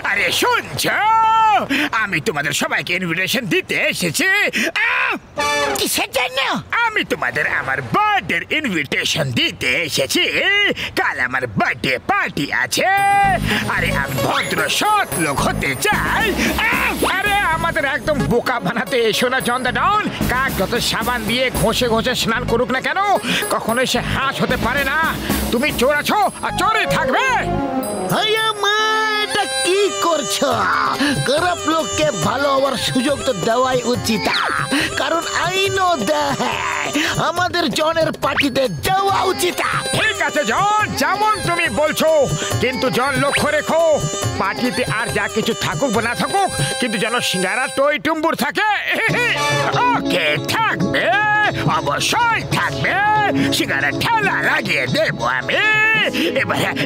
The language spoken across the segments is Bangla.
আরে শুনছো, আমি তোমাদের সবাইকে ইনভিটেশন দিতে এসেছি। কিসের জন্য? আমি তোমাদের আমার বার্থডে ইনভিটেশন দিতে এসেছি। কাল আমার বার্থডে পার্টি আছে। আরে আমি ভদ্র সৎ লোক হতে চাই। আরে আমাদের একদম বোকা বানাতে এসো না চন্দ্রডাউন। কাক যত সাবান দিয়ে ঘষে ঘষে স্নান করুক না কেন, কখনোই সে হাঁস হতে পারে না। তুমি চোর আছো আর চোরই থাকবে। কি করছো? খারাপ লোককে ভালো হওয়ার সুযোগ তো দেওয়াই উচিত, কারণ আইনও দেয় আমাদের জনের পার্টিতে যাওয়া উচিত। ঠিক আছে জন, যেমন তুমি বলছো, কিন্তু জন লক্ষ্য রেখো, পার্টিতে আর যা কিছু থাকুক বা না থাকুক, কিন্তু যেন সিঙ্গারা টই টুম্বুর থাকে। ওকে, থাকবে, অবশ্যই থাকবে। সিঙ্গারা ঠেলা লাগিয়ে দেবো আমি।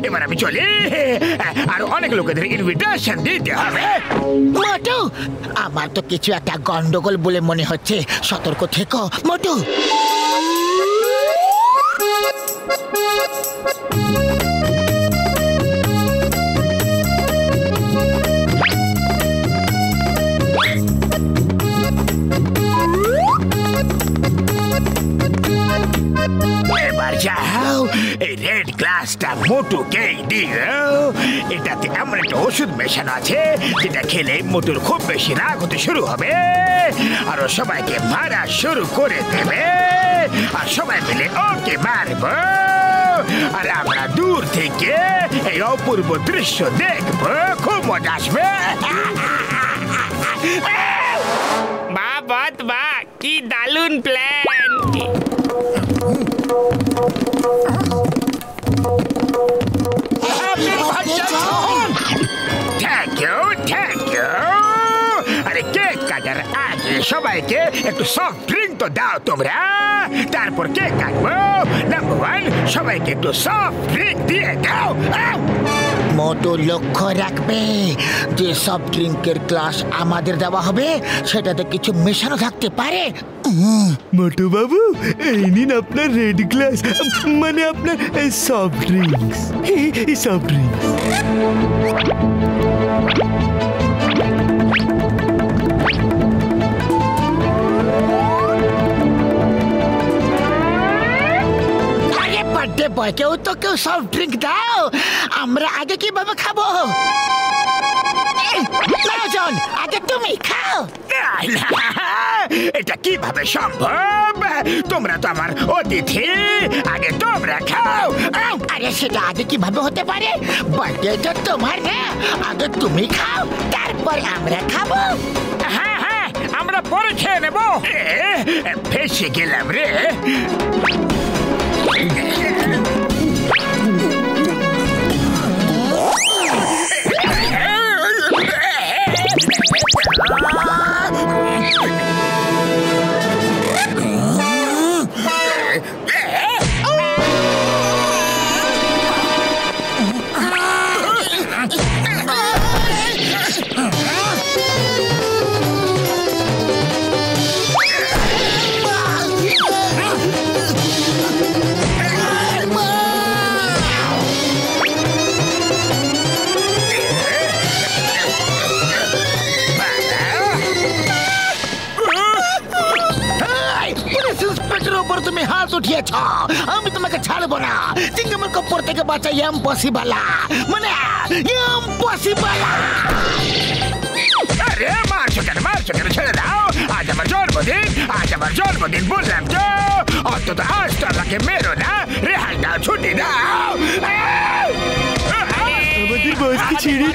এবার আমি চলি, আর অনেক লোকেদের ইনভিটেশন দিতে হবে। মোটু, আমার তো কিছু একটা গন্ডগোল বলে মনে হচ্ছে, সতর্ক থেকো মোটু। এবার যাও, এই রেড গ্লাসটা মোটুকে দিও। এটাতে এমন একটা ওষুধ মেশানো আছে যেটা খেলে মোটুর খুব বেশি রাগ হতে শুরু হবে, আর ও সবাইকে মারা শুরু করে দেবে, আর সবাই মিলে ওকে মারব, আর আমরা দূর থেকে এই অপূর্ব দৃশ্য দেখব। খুব মজা আসবে। বাহ, কি দারুণ প্ল্যান। Thank you. আরে কেক কাটার আগে সবাইকে একটু সফট ড্রিঙ্ক তো দাও তোমরা, তারপর কেক কাটবো। নাম্বার ওয়ান, সবাইকে একটু সফট ড্রিঙ্ক দিয়ে দাও। মোটু লক্ষ্য রাখবে যে সফট ড্রিঙ্কের গ্লাস আমাদের দেওয়া হবে সেটাতে কিছু মেশানো থাকতে পারে। মোটু বাবু, এই নিন আপনার রেড গ্লাস, মানে আপনার soft drinks. Soft drinks. Birthday বয়কেও তো কেউ সফট ড্রিঙ্ক দাও, আমরা আগে কিভাবে খাবো? জন, আগে তুমি খাও। এটা কিভাবে সম্ভব? তোমরা তো আমার অতিথি, আগে তোমরা খাও। আরে সেটা আগে কিভাবে হতে পারে? বার্থডে তো তোমার না, আগে তুমি খাও, তারপর আমরা খাবো। হ্যাঁ, আমরা পরে খেয়ে নেবো। ফেসে গেলাম রে। তুমি হাত উঠিয়েছ, আমি তোমাকে ছাড়বো না। চিংগামের কপ্পর থেকে বাঁচা ইম্পসিবল, মানে ইম্পসিবল। আরে মারছো কেন, ছেড়ে দাও। আজ আমার জন্মদিন, বললাম তো। অন্তত আজ তো আমাকে মেরো না, রেহাই দাও, ছুটি দাও। আমাদের বসকে ছেড়ে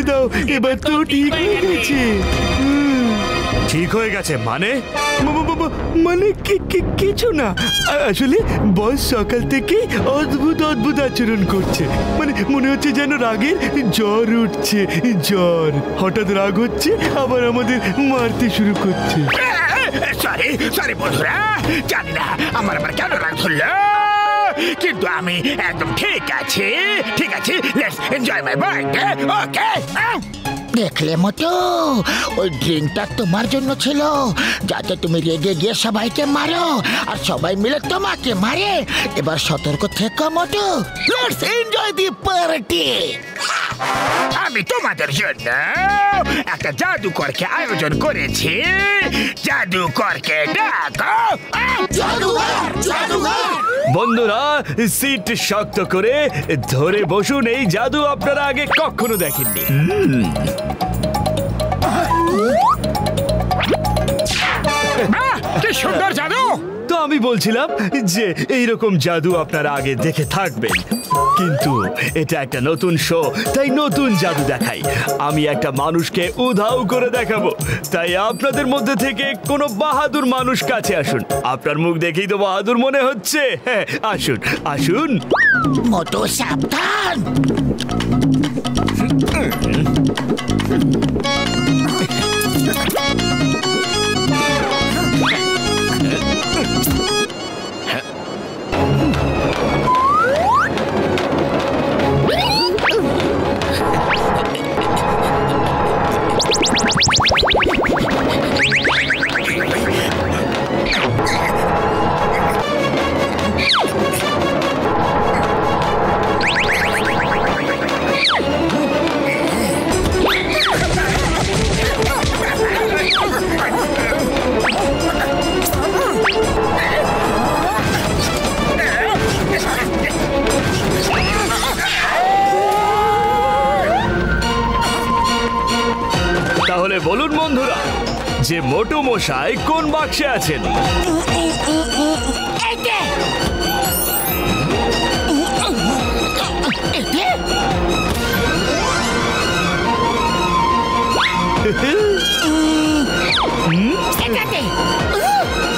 দাও। এবার তো ঠিক হয়ে গেছে। ঠিক হয়ে গেছে মানে? মানে কিছু না, আসলে বস সকাল থেকে অদ্ভুত আচরণ করছে। মানে মনে হচ্ছে যেন রাগের জ্বর উঠছে। হঠাৎ রাগ হচ্ছে, আবার আমাদের মারতে শুরু করছে। সরি বন্ধুরা, জানি না আমার আবার কেন রাগ ধরলো, কিন্তু আমি একদম ঠিক আছি। Let's enjoy my birthday. Okay, দেখলে মতো ওই ড্রিঙ্কটা তোমার জন্য ছিল, যাতে তুমি রেগে গিয়ে সবাইকে মারো আর সবাই মিলে তোমাকে মারে। এবার সতর্ক থেকো মতো। Let's enjoy the party. আমি তোমাদের জন্য একটা জাদুকরকে আয়োজন করেছি। জাদুকরকে ডাকো। বন্ধুরা, সিট শক্ত করে ধরে বসুন। এই জাদু আপনারা আগে কখনো দেখেননি। কি সুন্দর জাদু! তো আমি বলছিলাম যে এইরকম জাদু আপনারা আগে দেখে থাকবেন, কিন্তু এটা একটা নতুন শো, তাই নতুন জাদু দেখাই। আমি একটা মানুষকে উধাও করে দেখাবো, তাই আপনাদের মধ্যে থেকে কোনো বাহাদুর মানুষ কাছে আসুন। আপনার মুখ দেখেই তো বাহাদুর মনে হচ্ছে। হ্যাঁ, আসুন আসুন। মোটো সাবধান। তাহলে বলুন বন্ধুরা, যে মোটু মশাই কোন বাক্সে আছেন?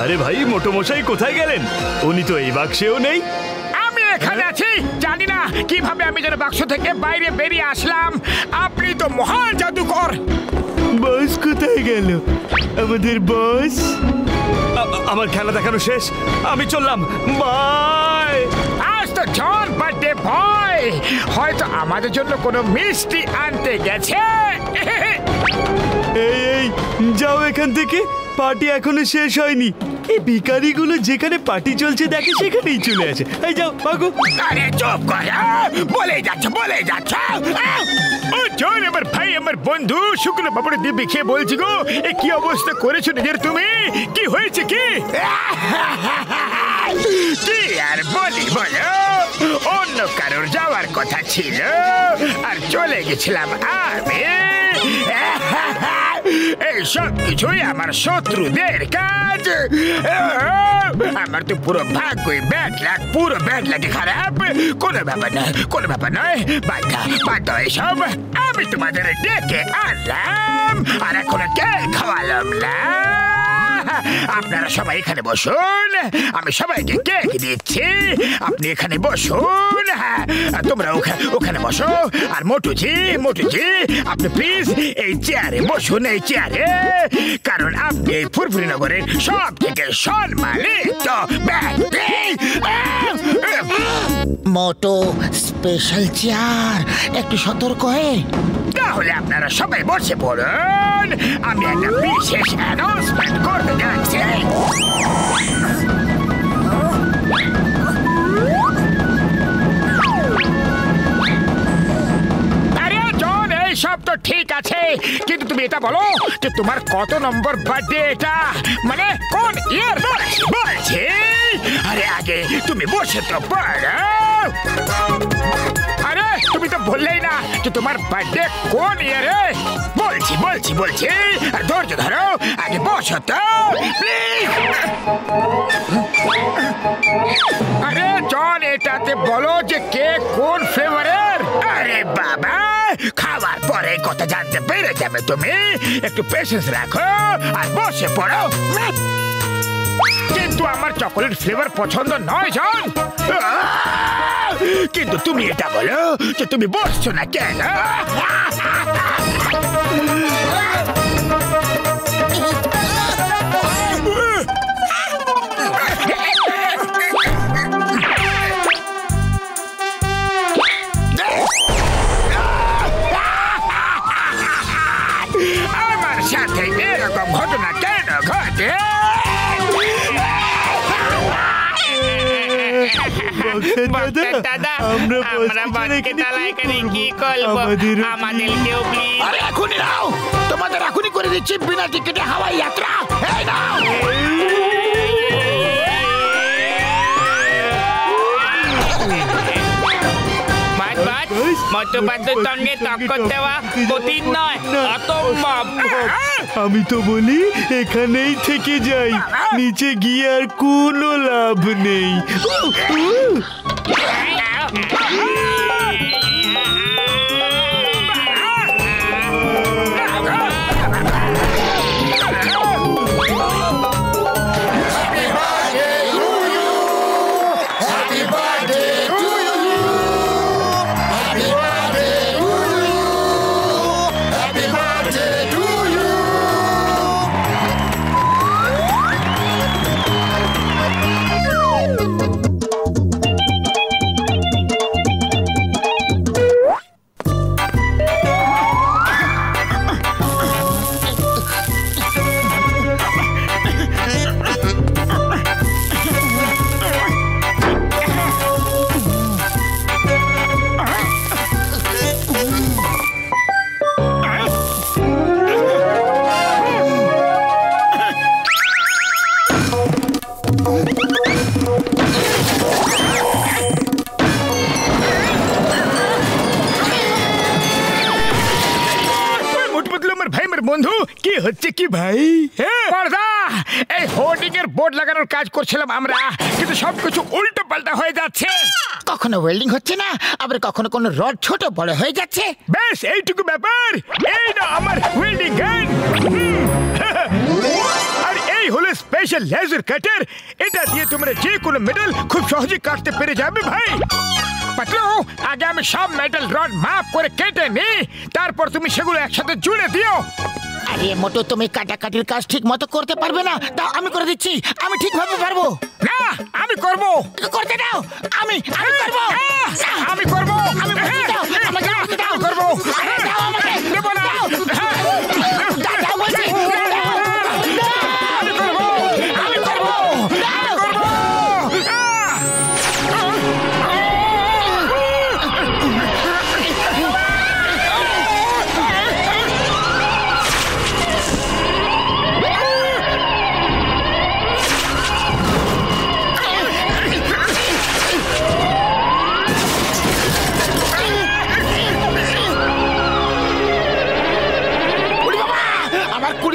আরে ভাই, মোটু মশাই কোথায় গেলেন? উনি তো এই বাক্সেও নেই। আমি এখানে আছি। জানি না কিভাবে আমি যেন বাক্স থেকে বাইরে বেরিয়ে আসলাম। আপনি তো মহান জাদুকর। বস কোথায় গেল? আমাদের বস? আমার খেলা দেখানো শেষ, আমি চললাম। বাই। আজ তো জন বার্থডে বয়, হয়তো আমাদের জন্য কোনো মিষ্টি আনতে গেছে। এই যাও এখান থেকে, পার্টি এখনো শেষ হয়নি। এই ভিখারিগুলো যেখানে পার্টি চলছে দেখে সেখানেই চলে আসে। এই যাও ভাগো। আরে চুপ কর, বলেই যাচ্ছ। ও জন, আমার ভাই, আমার বন্ধু, শুকনো পাপড়ে দিব্যি খেয়ে বলছি গো, এ কি অবস্থা করেছো নিজের তুমি? কি হয়েছে কি? কি আর বলি বলো, অন্য কারোর যাওয়ার কথা ছিল আর চলে গেছিলাম আমি। এই সব কিছুই আমার শত্রুদের কাজ। আমার তো পুরো ভাগ্যই ব্যাড লাগ, পুরো ব্যাড লাগে খারাপ। কোনো ব্যাপার নয়। বাধ্য এসব। আমি তোমাদের ডেকে আনলাম আর এখন কে খাওয়ালাম না। আপনারা সবাই এখানে বসুন, আমি সবাইকে কেক দিচ্ছি। আপনি এখানে বসুন, হ্যাঁ তোমরা ওখানে বসো। আর মোটুজি, আপনি প্লিজ এই চেয়ারে বসুন, এই চেয়ারে, কারণ আপনি এই ফুরফুরি নগরের সব থেকে সম্মানিত ব্যক্তি। মোটো স্পেশাল চেয়ার, একটু সতর্ক হয়ে। তাহলে আপনারা সবাই বসে পড়ুন, আমি একটা বিশেষ অ্যানাউন্সমেন্ট করতে যাচ্ছি। আরে জন, এই সব তো ঠিক আছে, কিন্তু তুমি এটা বলো যে তোমার কত নম্বর বার্থডে এটা, মানে কোন ইয়ার বলছি। আরে আগে তুমি বসে তো পড়ো। আরে তুমি তো বললেই না যে তোমার বার্থডে কোন ইয়ারে। বলছি, আর ধৈর্য ধরো, আগে বসো তো প্লিজ। আরে জন, এটাতে বলো যে কেক কোন ফ্লেভারের। আরে বাবা, খাওয়ার পরে কথা জানতে পেরে যাবে তুমি। একটু পেশেন্স রাখো আর বসে পড়ো। কিন্তু আমার চকোলেট ফ্লেভার পছন্দ নয় জন। কিন্তু তুমি এটা বলো যে তুমি বসছো না কেন? দাদা আমরা বসকে তালা এখানে কি করবো আমাদেরকেও প্লিজ। আরে এখনই নাও, তোমাদের এখনই করে দিচ্ছি বিনা টিকিটে হাওয়াই যাত্রা। এই নাও। মোটু পাতলুর সঙ্গে টক্কর দেওয়া কঠিন নয়, অসম্ভব। আমি তো বলি এখানেই থেকে যাই, নিচে গিয়ে আর কোনো লাভ নেই। বন্ধু কি হচ্ছে কি ভাই? এই হোর্ডিং এর বোর্ড লাগানোর কাজ করছিলাম আমরা, কিন্তু সবকিছু উল্টো পাল্টা হয়ে যাচ্ছে। কখনো ওয়েল্ডিং হচ্ছে না, আবার কখনো কোনো রড ছোট বড় হয়ে যাচ্ছে। বেশ এইটুকু ব্যাপার। এই না আমার ওয়েল্ডিং গান, আর এই হলো স্পেশাল লেজার কাটার। এটা দিয়ে তোমরা যে কোনো মেটাল খুব সহজে কাটতে পেরে যাবে ভাই। পাতলু, আগে আমি সব মেটাল রড মাপ করে কেটে নি, তারপর তুমি সেগুলো একসাথে জুড়ে দিও। আরে মোটু, তুমি কাটাকাটির কাজ ঠিক মতো করতে পারবে না, তাও আমি করে দিচ্ছি। আমি ঠিকভাবে পারবো না, আমি করব। করতে দাও। আমি করবো। আমি করব। আমি বলছি দাও, আমাকে দাও। করব। দাও আমাকে। দেব না। দাও বলছি। আমি করব। আমি করব। দাও।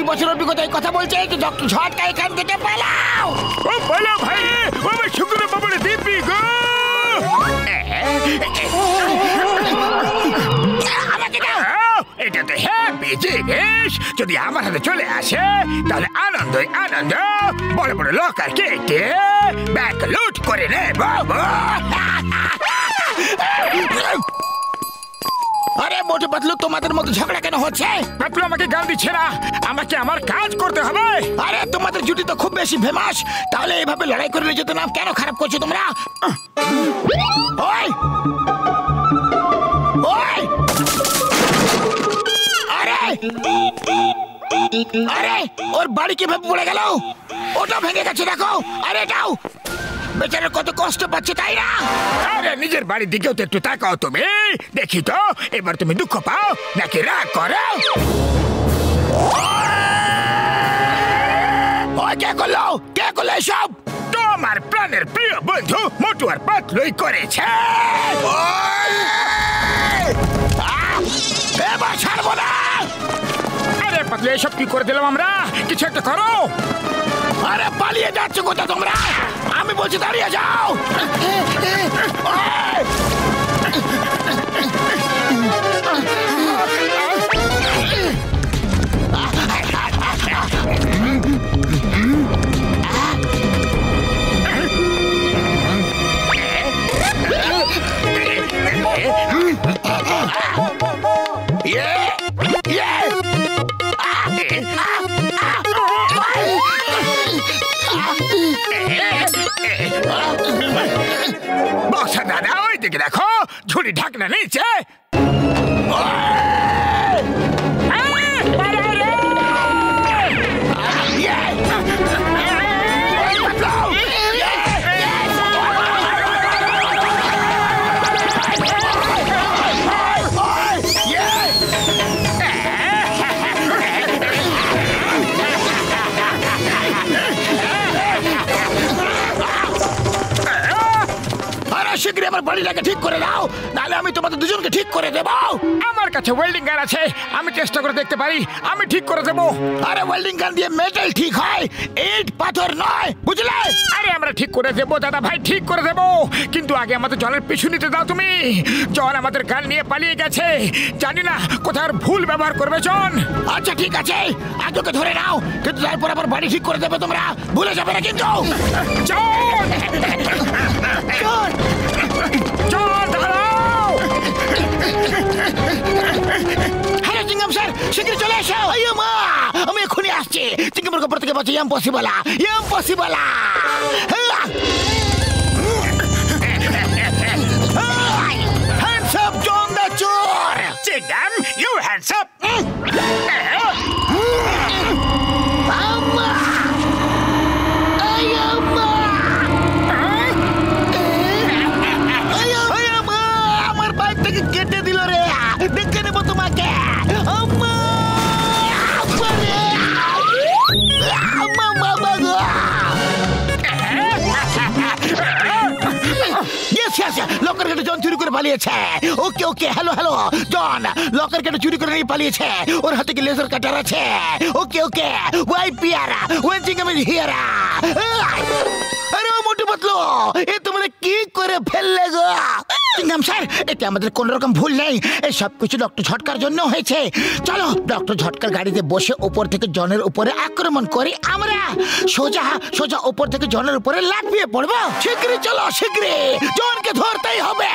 বছর অভিজ্ঞতায় কথা বলছে, ঝটকা এখান থেকে পালাও। ও পালাও ভাই রে, ও আমার শুকনো বাবুরে দিবি গো। আমাকে দাও। এটা তো হ্যাপি জিনিস, যদি আমার হাতে চলে আসে তাহলে আনন্দই আনন্দ। বড় বড় লকার কেটে ব্যাগ লুট করে নে বাবু। আরে মোটু পাতলু, তোমাদের মতো ঝগড়া কেন হচ্ছে? পাতলু আমাকে গাল দিচ্ছে না, আমাকে আমার কাজ করতে হবে। আরে তোমাদের জুটি তো খুব বেশি ফেমাস, তাহলে এইভাবে লড়াই করে নিজেদের নাম কেন খারাপ করছো তোমরা? ওই ওই, আরে আরে ওর বাড়ি কিভাবে পড়ে গেল? ওটা ভেঙে গেছে দেখো। আরে এটাও, বেচারা কত কষ্ট পাচ্ছে, তাই না? আরে নিজের বাড়ির দিকেও তো একটু তাকাও তুমি, দেখি তো এবার তুমি দুঃখ পাও নাকি রাগ করো? কে করলো? কে করলো এসব? তোমার প্রাণের প্রিয় বন্ধু মোটু আর পাতলুই করেছে। এবার ছাড়বো না। আরে পাতলু, এসব কি করে দিলাম আমরা? কিছু একটা করো। আরে পালিয়ে যাচ্ছ কোথা তোমরা? আমি বলছি দাঁড়িয়ে যাও। বক্সা দাদা, ওই দিকে দেখো, ঝুড়ি ঢাকনা নিচে। শিগগিরই আমার বাড়িটাকে ঠিক করে দাও, নাহলে আমি তোমাদের দুজনকে ঠিক করে দেবো। আমার কাছে ওয়েল্ডিং গান আছে, আমি চেষ্টা করে দেখতে পারি, আমি ঠিক করে দেবো। আরে ওয়েল্ডিং গান দিয়ে মেটাল ঠিক হয়, ইট পাথর নয়, বুঝলে? আরে আমরা ঠিক করে দেবো দাদা ভাই, ঠিক করে দেবো, কিন্তু আগে আমাদের জলের পিছু নিতে দাও তুমি। জন আমাদের গান নিয়ে পালিয়ে গেছে, জানি না কোথাও ভুল ব্যবহার করবে জন। আচ্ছা ঠিক আছে, আজ ওকে ধরে নাও, কিন্তু তারপর আবার বাড়ি ঠিক করে দেবে তোমরা, ভুলে যাবে না কিন্তু। জন জন! জন দাঁড়াও। হ্যালো চিঙ্গাম স্যার, শিগগিরই চলে এসো। আইয়ো মা, আমি এক্ষুনি আসছি। চিঙ্গামের কপর থেকে বাঁচি, ইম্পসিবল, ইম্পসিবল। হ্যান্ডস আপ জন দা চোর। চিংগাম, ইউ হ্যান্ডস আপ। আম্মা! আইয়ো মা! আইয়ো মা! আমার বাইকটাকে কেটে দিল রে, দেখে নেবো তোমাকে। আম্মা! আম্মা রে! আম্মা, বাবা গো! Yes, yes, লকার কেটে জন চুরি করে পালিয়েছে। ওকে ওকে, হ্যালো হ্যালো জন, লকার কেটে চুরি করে নিয়ে পালিয়েছে, ওর হাতে কি লেজার কাটার আছে? ওকে ওকে, ওয়াই পিয়ারা, ওয়েজিং আমি হিয়ারা। আরে ও মোটু পাতলু, এ তোমরা কি করে ফেললে গো? চিঙ্গাম স্যার, এটা আমাদের কোন রকম ভুল নেই, এই সব কিছু ডক্টর ঝটকার জন্য হয়েছে। চলো ডক্টর ঝটকার গাড়িতে বসে উপর থেকে জনের উপরে আক্রমণ করি আমরা, সোজা সোজা উপর থেকে জনের উপরে লাফিয়ে পড়বো। শীঘ্রই চলো, শীঘ্রই জনকে ধরতেই হবে।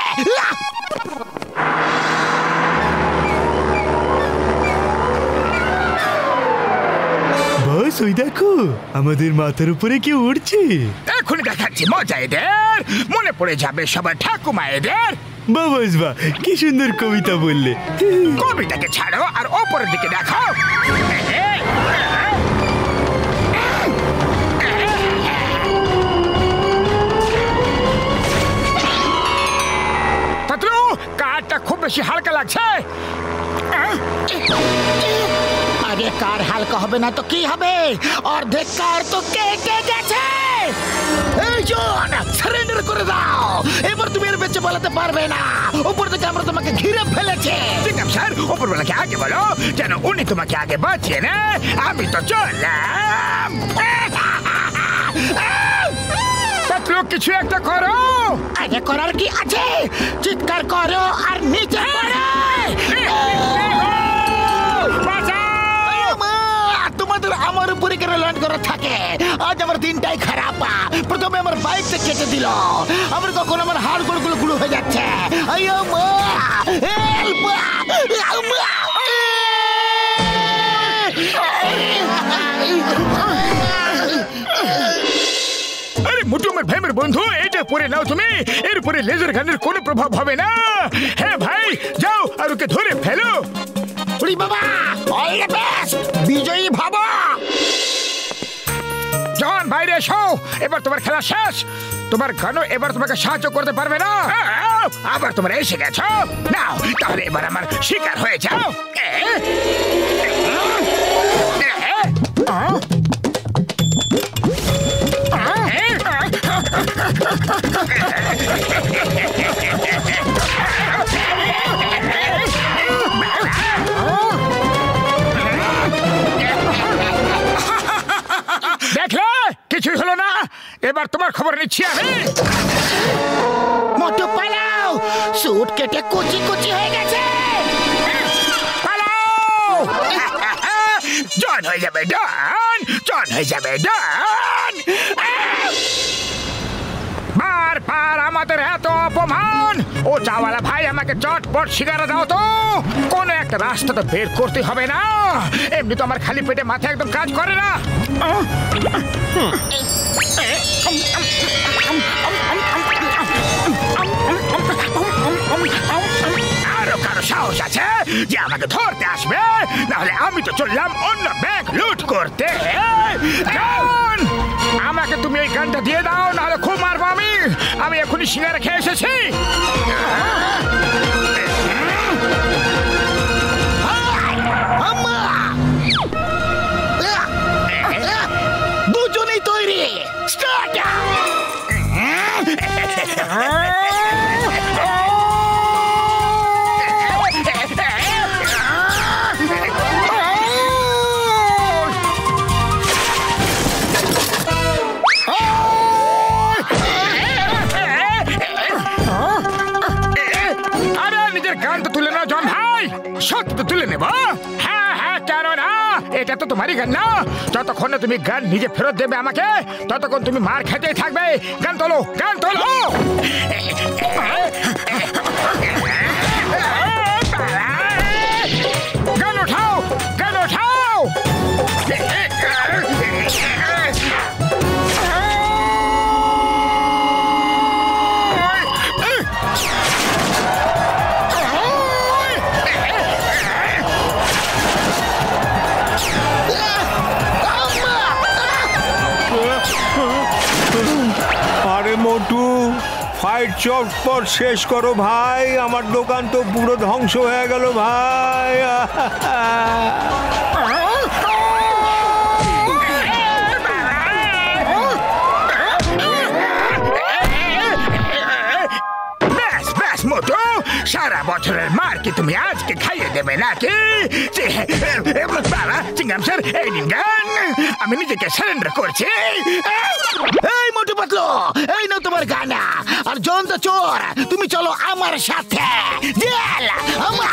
বস ওই দেখো, আমাদের মাথার উপরে কি উড়ছে। এখনই দেখাচ্ছি মজা এদের, মনে পড়ে যাবে সবার ঠাকুমা এদের। বাবাস বা, কি সুন্দর কবিতা বললে। কবিতাকে ছাড়ো আর ওপরের দিকে দেখো। পাতলু, কারটা খুব বেশি হালকা লাগছে। আরে কার হালকা হবে না তো কি হবে, অর্ধেক কার তো কেটে গেছে। এই জন, সারেন্ডার করে দাও, এবার তুমি এর বেঁচে পালাতে পারবে না, উপর থেকে আমরা তোমাকে ঘিরে ফেলেছে। চিঙ্গাম স্যার, ওপরবেলাকে আগে বলো যেন উনি তোমাকে আগে বাঁচিয়ে না, আমি তো চললাম। পাতলু, কিছু একটা করো। আগে করার কি আছে, চিৎকার করো আর নিচে পড়ো। তোমাদের আমার উপরে কেন ল্যান্ড করা থাকে? আজ আমার দিনটাই খারাপ। প্রথমে আমার বাইকটা কেটে দিল, আমার কখন আমার হাড় গুলো গুলো হয়ে যাচ্ছে। আইয়ো মা, হেল্প! আরে মোটু আমার ভাইয়ের বন্ধু, এইটা পরে নাও তুমি, এর উপরে লেজার গানের কোনো প্রভাব হবে না। হ্যাঁ ভাই, যাও আর ওকে ধরে ফেলো। ওরে বাবা, অল দ্য বেস্ট, বিজয়ী ভাবা। জন বাইরে এসো, এবার তোমার খেলা শেষ, তোমার গানও এবার তোমাকে সাহায্য করতে পারবে না। আবার তোমরা এসে গেছো, নাও তাহলে এবার আমার শিকার হয়ে যাও। দেখলে কিছুই হলো না, এবার তোমার খবর নিচ্ছি আমি। মোটু পালাও, স্যুট কেটে কুচি কুচি হয়ে গেছে। পালাও! জন হয়ে যাবে ডন, জন হয়ে যাবে ডন। বারবার আমাদের এত অপমান, ও চাওয়ালা ভাই আমাকে চটপট শিকারে দাও তো, কোনো একটা রাস্তা তো বের করতে হবে না, এমনি তো আমার খালি পেটে মাথা একদম কাজ করে না। আরো কারো সাহস আছে যে আমাকে ধরতে আসবে, নাহলে আমি তো চললাম অন্য ব্যাংক লুট করতে। আমাকে তুমি এই গানটা দিয়ে দাও, নাহলে খুব মারবো আমি। আমি এখনই সিঙ্গারা খেয়ে এসেছি। দুজনেই তৈরি, স্টার্ট। এই সত্যি তো তুলে নেব। হ্যাঁ হ্যাঁ, কেন না, এটা তো তোমারই গান না। যতক্ষণ না তুমি গান নিজে ফেরত দেবে আমাকে, ততক্ষণ তুমি মার খেতেই থাকবে। গান তোলো, গান তোলো। গান ওঠাও, গান ওঠাও। আরে মোটু, ফাইট চটপট শেষ করো ভাই, আমার দোকান তো পুরো ধ্বংস হয়ে গেল ভাই। ব্যাস ব্যাস মোটু, সারা বছরের মার কি তুমি আজকে খাইয়ে দেবে নাকি? বাবা চিংগাম স্যার, এই নিন গান, আমি নিজেকে সারেন্ডার করছি। এই মোটু পাতলু, এই নাও তোমার গানা। আর জয়ন্ত চোর, তুমি চলো আমার সাথে জেল। আমার